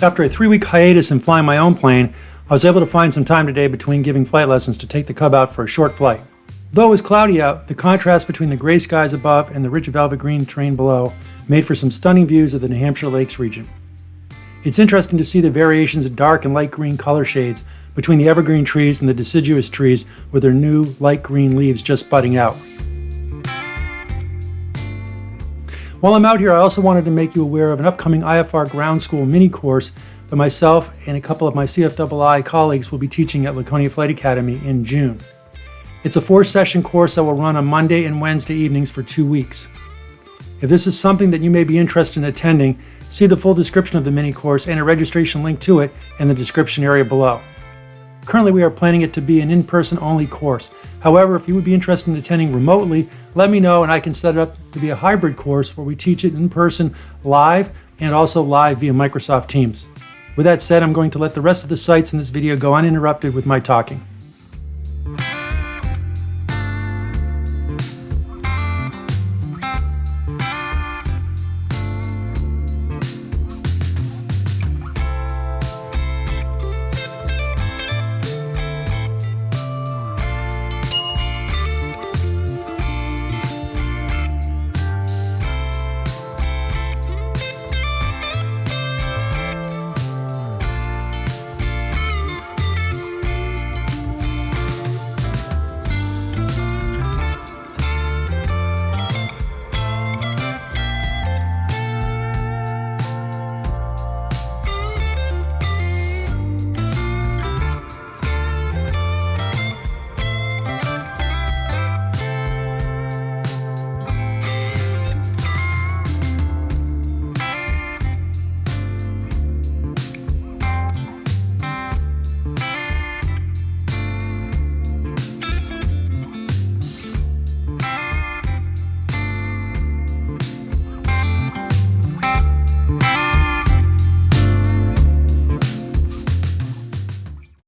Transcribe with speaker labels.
Speaker 1: After a 3-week hiatus and flying my own plane, I was able to find some time today between giving flight lessons to take the Cub out for a short flight. Though it was cloudy out, the contrast between the gray skies above and the rich velvet green terrain below made for some stunning views of the New Hampshire Lakes region. It's interesting to see the variations of dark and light green color shades between the evergreen trees and the deciduous trees with their new light green leaves just budding out. While I'm out here, I also wanted to make you aware of an upcoming IFR ground school mini course that myself and a couple of my CFII colleagues will be teaching at Laconia Flight Academy in June. It's a 4-session course that will run on Monday and Wednesday evenings for 2 weeks. If this is something that you may be interested in attending, see the full description of the mini course and a registration link to it in the description area below. Currently, we are planning it to be an in-person only course. However, if you would be interested in attending remotely, let me know and I can set it up to be a hybrid course where we teach it in person live and also live via Microsoft Teams. With that said, I'm going to let the rest of the sights in this video go uninterrupted with my talking.